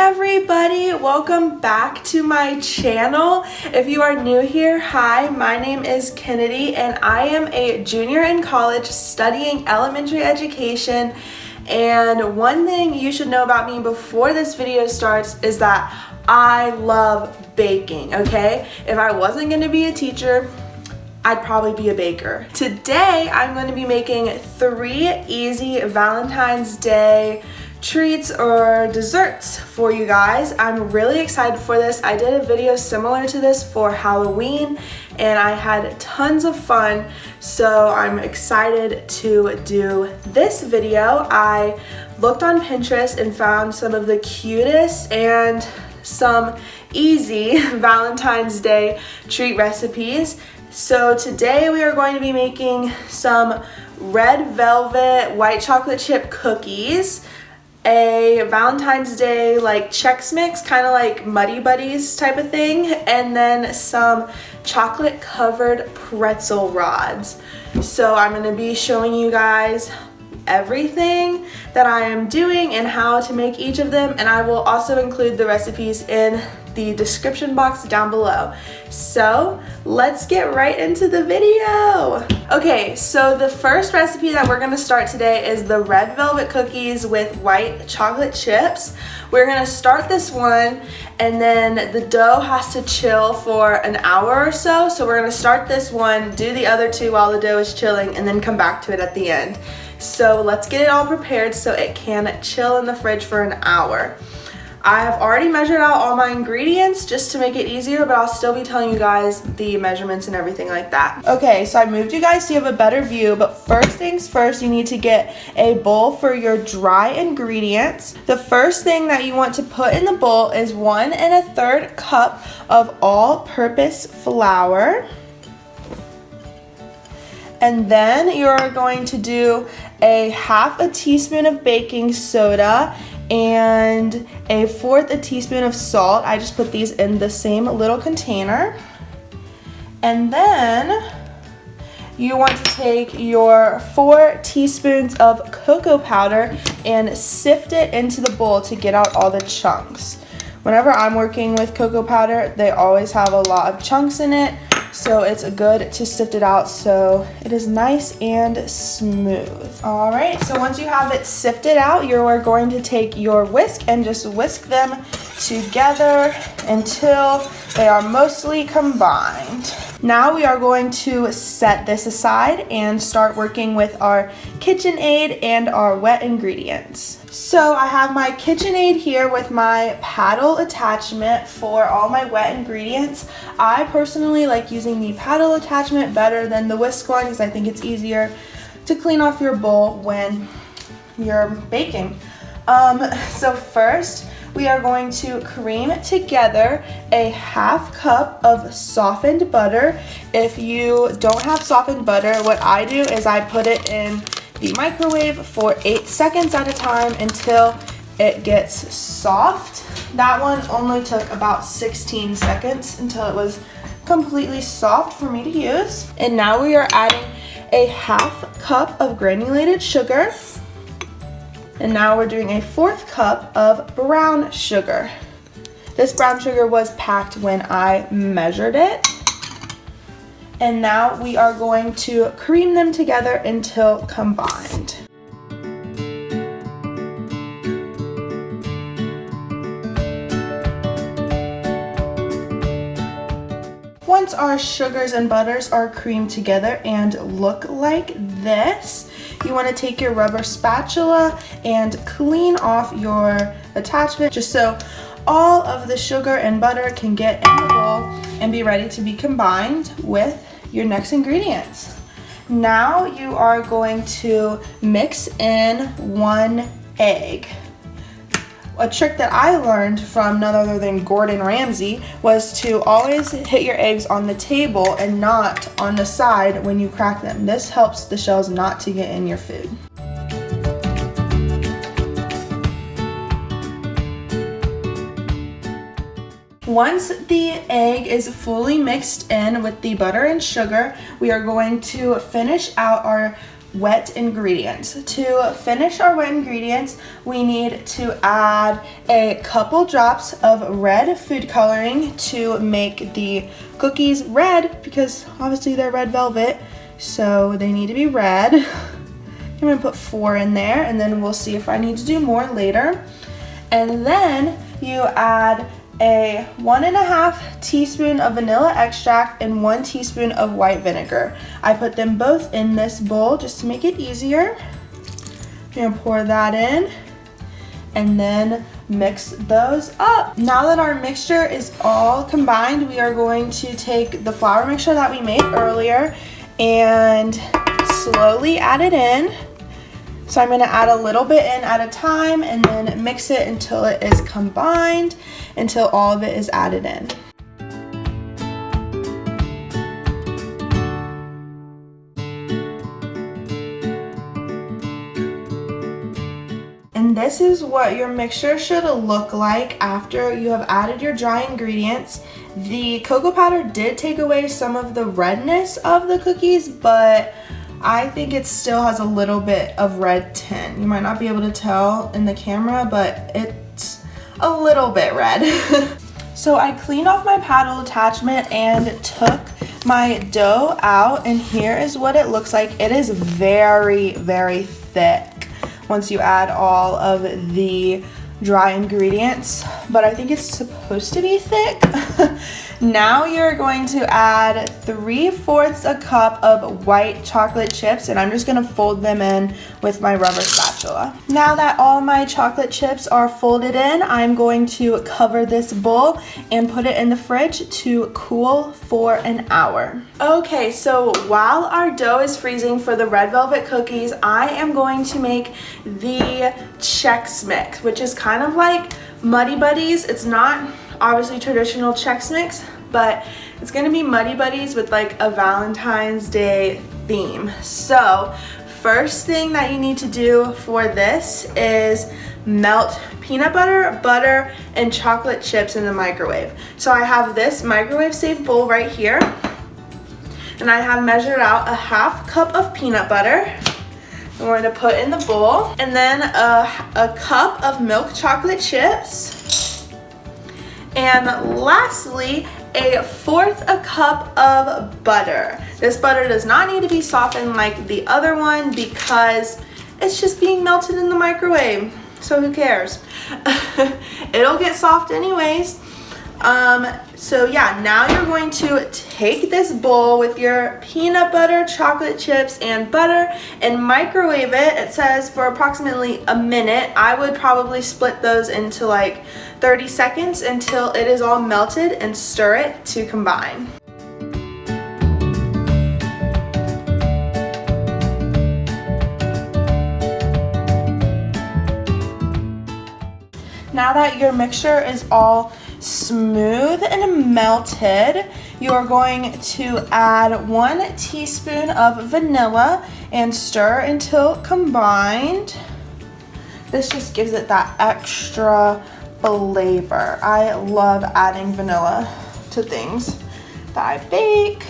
everybody, welcome back to my channel. If you are new here, hi, my name is Kennedy and I am a junior in college studying elementary education. And one thing you should know about me before this video starts is that I love baking, okay? If I wasn't going to be a teacher, I'd probably be a baker. Today, I'm going to be making 3 easy Valentine's Day treats or desserts for you guys. I'm really excited for this. I did a video similar to this for Halloween and I had tons of fun, so I'm excited to do this video. I looked on Pinterest and found some of the cutest and some easy Valentine's Day treat recipes. So today we are going to be making some red velvet white chocolate chip cookies, a Valentine's Day like Chex Mix, kind of like Muddy Buddies type of thing, and then some chocolate covered pretzel rods. So I'm going to be showing you guys everything that I am doing and how to make each of them, and I will also include the recipes in the description box down below. So let's get right into the video. Okay, so the first recipe that we're gonna start today is the red velvet cookies with white chocolate chips. We're gonna start this one and then the dough has to chill for an hour or so. So we're gonna start this one, do the other 2 while the dough is chilling, and then come back to it at the end. So let's get it all prepared so it can chill in the fridge for an hour. I have already measured out all my ingredients just to make it easier, but I'll still be telling you guys the measurements and everything like that. Okay, so I moved you guys so you have a better view, but first things first, you need to get a bowl for your dry ingredients. The first thing that you want to put in the bowl is 1 1/3 cup of all-purpose flour. And then you're going to do a 1/2 teaspoon of baking soda and a 1/4 teaspoon of salt. I just put these in the same little container. And then you want to take your 4 teaspoons of cocoa powder and sift it into the bowl to get out all the chunks. Whenever I'm working with cocoa powder, they always have a lot of chunks in it, so it's good to sift it out so it is nice and smooth. All right, so once you have it sifted out, you're going to take your whisk and just whisk them together until they are mostly combined. Now we are going to set this aside and start working with our KitchenAid and our wet ingredients. So I have my KitchenAid here with my paddle attachment for all my wet ingredients. I personally like using the paddle attachment better than the whisk one because I think it's easier to clean off your bowl when you're baking. So first, we are going to cream together a 1/2 cup of softened butter. If you don't have softened butter, what I do is I put it in the microwave for 8 seconds at a time until it gets soft. That one only took about 16 seconds until it was completely soft for me to use. And now we are adding a 1/2 cup of granulated sugar. And now we're doing a 1/4 cup of brown sugar. This brown sugar was packed when I measured it. And now we are going to cream them together until combined. Once our sugars and butters are creamed together and look like this, you want to take your rubber spatula and clean off your attachment just so all of the sugar and butter can get in the bowl and be ready to be combined with your next ingredients. Now you are going to mix in 1 egg. A trick that I learned from none other than Gordon Ramsay was to always hit your eggs on the table and not on the side when you crack them. This helps the shells not to get in your food. Once the egg is fully mixed in with the butter and sugar, we are going to finish out our wet ingredients. To finish our wet ingredients, we need to add a couple drops of red food coloring to make the cookies red, because obviously they're red velvet, so they need to be red. I'm gonna put 4 in there, and then we'll see if I need to do more later. And then you add a 1.5 teaspoon of vanilla extract and 1 teaspoon of white vinegar. I put them both in this bowl just to make it easier. I'm gonna pour that in and then mix those up. Now that our mixture is all combined, we are going to take the flour mixture that we made earlier and slowly add it in. So I'm gonna add a little bit in at a time and then mix it until it is combined, until all of it is added in. And this is what your mixture should look like after you have added your dry ingredients. The cocoa powder did take away some of the redness of the cookies, but I think it still has a little bit of red tint. You might not be able to tell in the camera, but it's a little bit red. So I cleaned off my paddle attachment and took my dough out, and here is what it looks like. It is very, very thick once you add all of the dry ingredients, but I think it's supposed to be thick. Now you're going to add 3/4 a cup of white chocolate chips, and I'm just gonna fold them in with my rubber spatula. Now that all my chocolate chips are folded in, I'm going to cover this bowl and put it in the fridge to cool for an hour. Okay, so while our dough is freezing for the red velvet cookies, I am going to make the Chex Mix, which is kind of like Muddy Buddies. It's not obviously traditional Chex Mix, but it's gonna be Muddy Buddies with like a Valentine's Day theme. So first thing that you need to do for this is melt peanut butter, butter, and chocolate chips in the microwave. So I have this microwave safe bowl right here, and I have measured out a 1/2 cup of peanut butter. I'm going to put in the bowl, and then a cup of milk chocolate chips, and lastly, a 1/4 a cup of butter. This butter does not need to be softened like the other one because it's just being melted in the microwave, so who cares? It'll get soft anyways. So yeah, now you're going to take this bowl with your peanut butter, chocolate chips, and butter and microwave it. It says for approximately a minute. I would probably split those into like 30 seconds until it is all melted, and stir it to combine. Now that your mixture is all smooth and melted, you're going to add 1 teaspoon of vanilla and stir until combined. This just gives it that extra flavor. I love adding vanilla to things that I bake.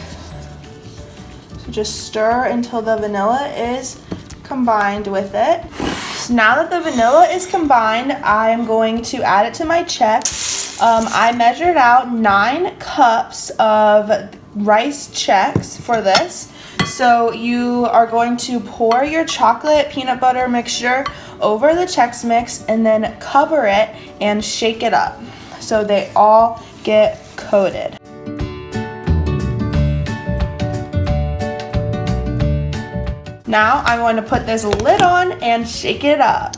So just stir until the vanilla is combined with it. So now that the vanilla is combined, I'm going to add it to my Chex. I measured out 9 cups of rice Chex for this. So you are going to pour your chocolate peanut butter mixture over the Chex Mix and then cover it and shake it up so they all get coated. Now I'm going to put this lid on and shake it up.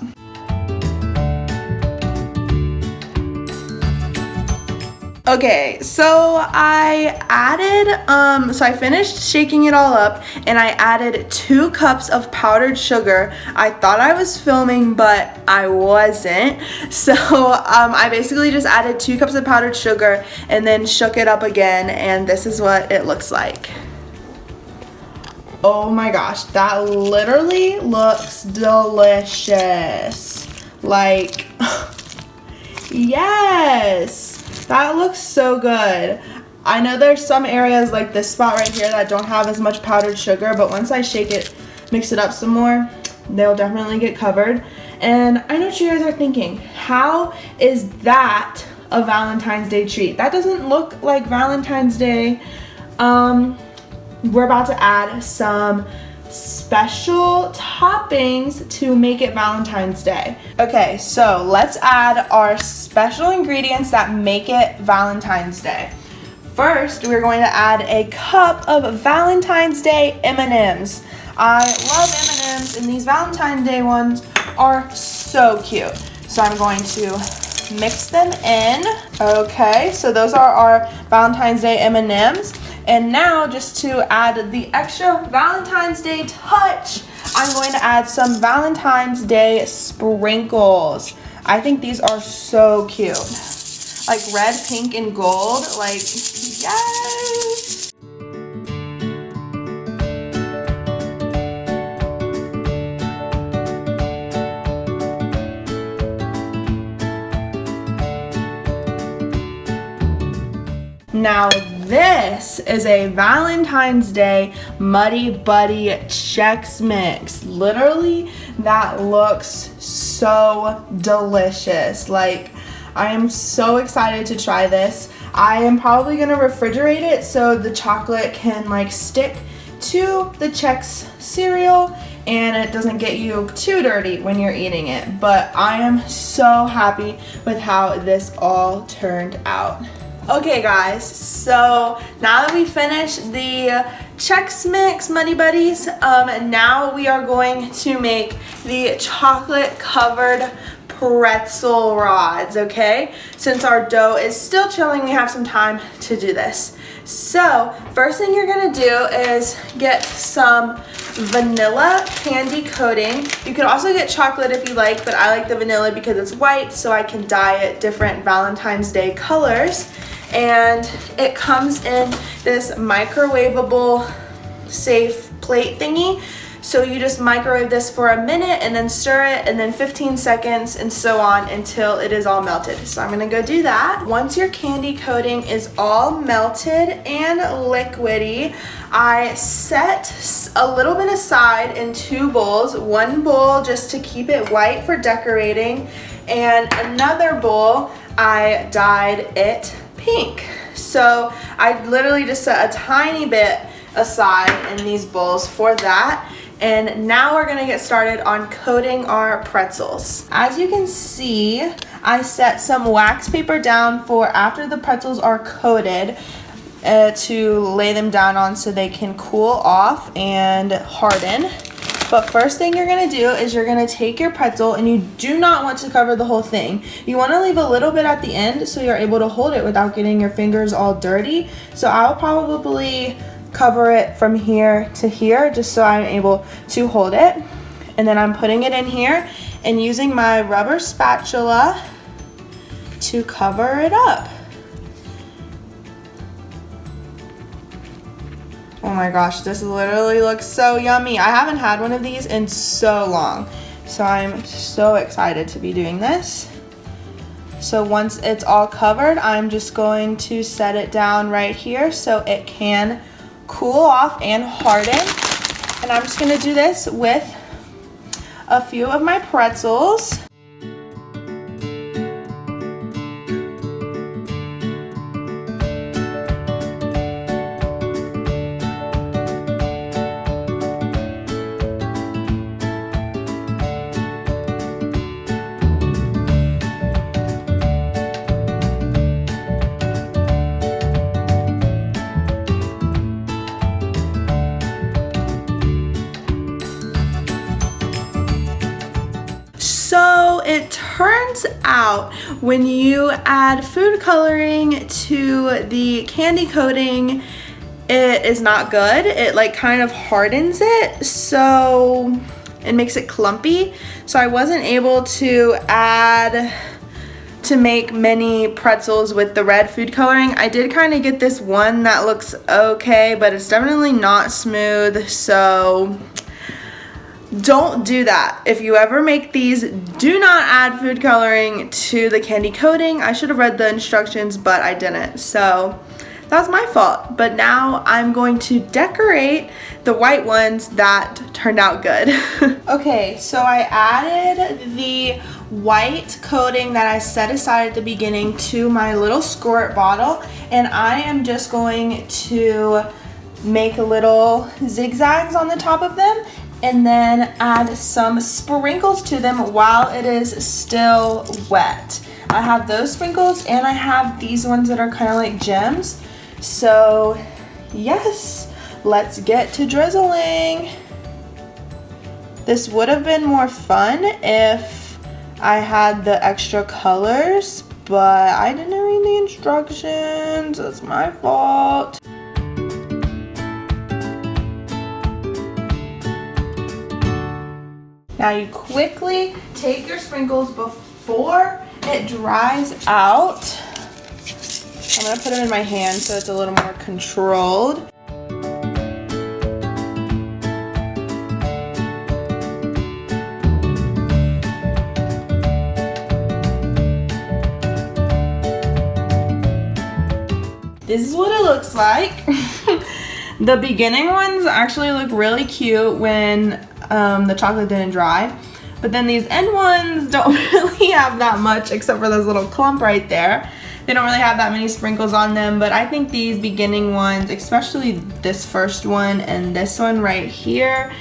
Okay, so I finished shaking it all up, and I added 2 cups of powdered sugar. I thought I was filming, but I wasn't. So I basically just added 2 cups of powdered sugar and then shook it up again, and this is what it looks like. Oh my gosh, that literally looks delicious. Like, yes. That looks so good. I know there's some areas like this spot right here that don't have as much powdered sugar, but once I shake it mix it up some more, they'll definitely get covered. And I know what you guys are thinking, how is that a Valentine's Day treat? That doesn't look like Valentine's Day. We're about to add some special toppings to make it Valentine's Day. Okay, so let's add our special ingredients that make it Valentine's Day. First, we're going to add a cup of Valentine's Day M&Ms. I love M&Ms, and these Valentine's Day ones are so cute. So I'm going to mix them in. Okay, so those are our Valentine's Day M&Ms. And now, just to add the extra Valentine's Day touch, I'm going to add some Valentine's Day sprinkles. I think these are so cute. Like red, pink, and gold. Like, yes! Now this is a Valentine's Day Muddy Buddy Chex Mix. Literally, that looks so delicious. Like, I am so excited to try this. I am probably gonna refrigerate it so the chocolate can like stick to the Chex cereal and it doesn't get you too dirty when you're eating it. But I am so happy with how this all turned out. Okay guys, so now that we finished the Chex Mix Muddy Buddies, now we are going to make the chocolate covered pretzel rods, okay? Since our dough is still chilling, we have some time to do this. So, first thing you're gonna do is get some vanilla candy coating. You could also get chocolate if you like, but I like the vanilla because it's white, so I can dye it different Valentine's Day colors. And it comes in this microwavable safe plate thingy. So you just microwave this for a minute and then stir it and then 15 seconds and so on until it is all melted. So I'm gonna go do that. Once your candy coating is all melted and liquidy, I set a little bit aside in 2 bowls. One bowl just to keep it white for decorating, and another bowl I dyed it pink. So I literally just set a tiny bit aside in these bowls for that. And now we're gonna get started on coating our pretzels. As you can see, I set some wax paper down for after the pretzels are coated to lay them down on so they can cool off and harden. But first thing you're gonna do is you're gonna take your pretzel, and you do not want to cover the whole thing. You wanna leave a little bit at the end so you're able to hold it without getting your fingers all dirty. So I'll probably cover it from here to here just so I'm able to hold it. And then I'm putting it in here and using my rubber spatula to cover it up. Oh my gosh, this literally looks so yummy. I haven't had one of these in so long. So I'm so excited to be doing this. So once it's all covered, I'm just going to set it down right here so it can cool off and harden. And I'm just gonna do this with a few of my pretzels. So it turns out when you add food coloring to the candy coating, it is not good. It like kind of hardens it, so it makes it clumpy. So I wasn't able to make many pretzels with the red food coloring. I did kind of get this one that looks okay, but it's definitely not smooth, so don't do that. If you ever make these, do not add food coloring to the candy coating. I should have read the instructions, but I didn't. So that was my fault. But now I'm going to decorate the white ones that turned out good. Okay, so I added the white coating that I set aside at the beginning to my little squirt bottle, and I am just going to make little zigzags on the top of them and then add some sprinkles to them while it is still wet. I have those sprinkles and I have these ones that are kind of like gems. So yes, let's get to drizzling. This would have been more fun if I had the extra colors, but I didn't read the instructions. That's my fault. Now you quickly take your sprinkles before it dries out. I'm gonna put them in my hand so it's a little more controlled. This is what it looks like. The beginning ones actually look really cute when the chocolate didn't dry. But then these end ones don't really have that much except for this little clump right there. They don't really have that many sprinkles on them, but I think these beginning ones, especially this first one and this one right here,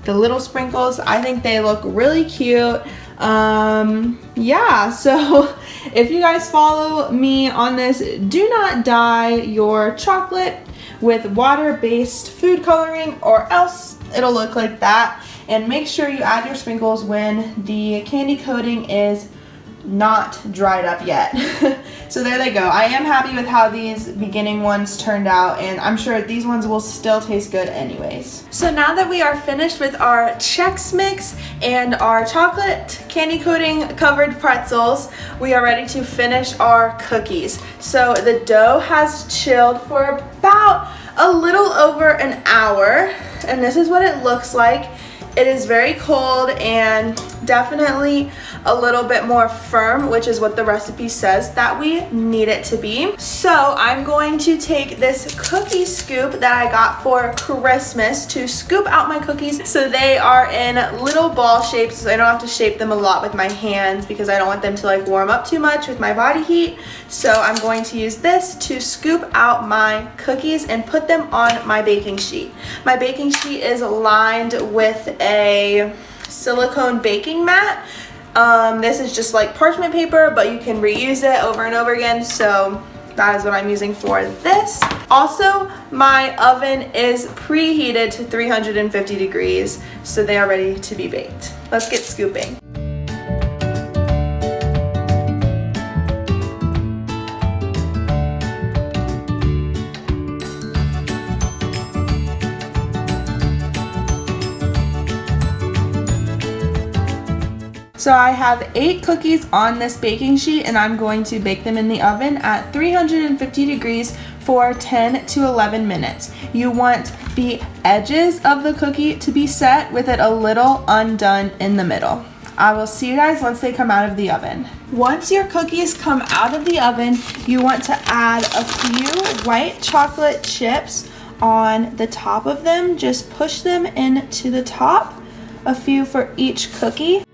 the little sprinkles, I think they look really cute. Yeah, so if you guys follow me on this, do not dye your chocolate with water-based food coloring or else it'll look like that. And make sure you add your sprinkles when the candy coating is not dried up yet. So there they go. I am happy with how these beginning ones turned out, and I'm sure these ones will still taste good anyways. So now that we are finished with our Chex Mix and our chocolate candy coating covered pretzels, we are ready to finish our cookies. So the dough has chilled for about a little over an hour, and this is what it looks like. It is very cold and definitely a little bit more firm, which is what the recipe says that we need it to be. So I'm going to take this cookie scoop that I got for Christmas to scoop out my cookies so they are in little ball shapes, so I don't have to shape them a lot with my hands because I don't want them to like warm up too much with my body heat. So I'm going to use this to scoop out my cookies and put them on my baking sheet. My baking sheet is lined with a silicone baking mat. This is just like parchment paper, but you can reuse it over and over again, so that is what I'm using for this. Also, my oven is preheated to 350 degrees, so they are ready to be baked. Let's get scooping. So I have 8 cookies on this baking sheet and I'm going to bake them in the oven at 350 degrees for 10 to 11 minutes. You want the edges of the cookie to be set with it a little undone in the middle. I will see you guys once they come out of the oven. Once your cookies come out of the oven, you want to add a few white chocolate chips on the top of them. Just push them into the top, a few for each cookie.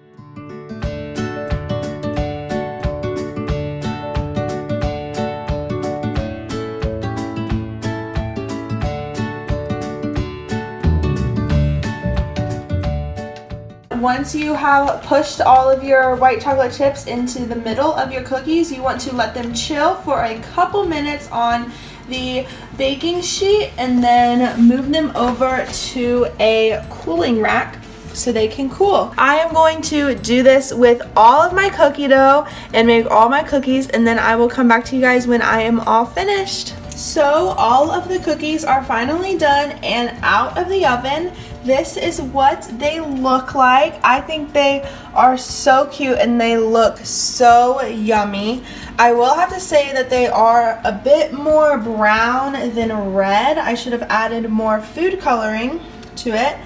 Once you have pushed all of your white chocolate chips into the middle of your cookies, you want to let them chill for a couple minutes on the baking sheet and then move them over to a cooling rack so they can cool. I am going to do this with all of my cookie dough and make all my cookies, and then I will come back to you guys when I am all finished. So all of the cookies are finally done and out of the oven. This is what they look like. I think they are so cute and they look so yummy. I will have to say that they are a bit more brown than red. I should have added more food coloring to it,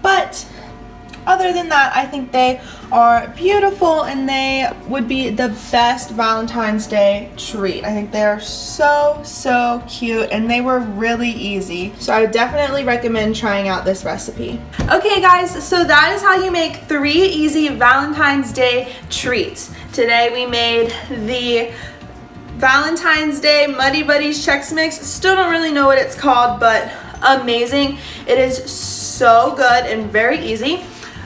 but other than that, I think they are beautiful and they would be the best Valentine's Day treat. I think they are so cute and they were really easy. So I would definitely recommend trying out this recipe. Okay guys, so that is how you make 3 easy Valentine's Day treats. Today we made the Valentine's Day Muddy Buddies Chex Mix. Still don't really know what it's called, but amazing. It is so good and very easy.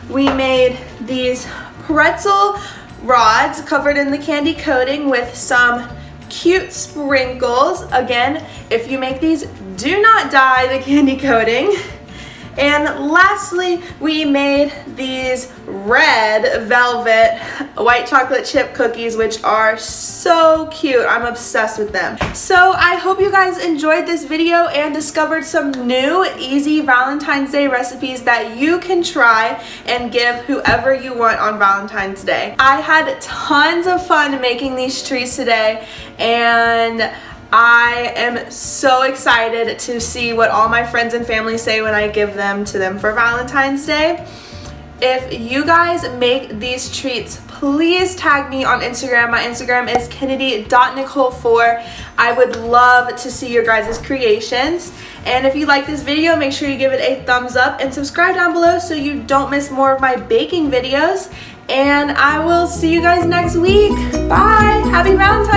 We made these pretzel rods covered in the candy coating with some cute sprinkles. Again, if you make these, do not dye the candy coating. And lastly, we made these red velvet white chocolate chip cookies, which are so cute. I'm obsessed with them. So I hope you guys enjoyed this video and discovered some new easy Valentine's Day recipes that you can try and give whoever you want on Valentine's Day. I had tons of fun making these treats today, and I am so excited to see what all my friends and family say when I give them to them for Valentine's Day. If you guys make these treats, please tag me on Instagram. My Instagram is kennedy.nicole4. I would love to see your guys' creations. And if you like this video, make sure you give it a thumbs up and subscribe down below so you don't miss more of my baking videos. And I will see you guys next week. Bye! Happy Valentine's Day!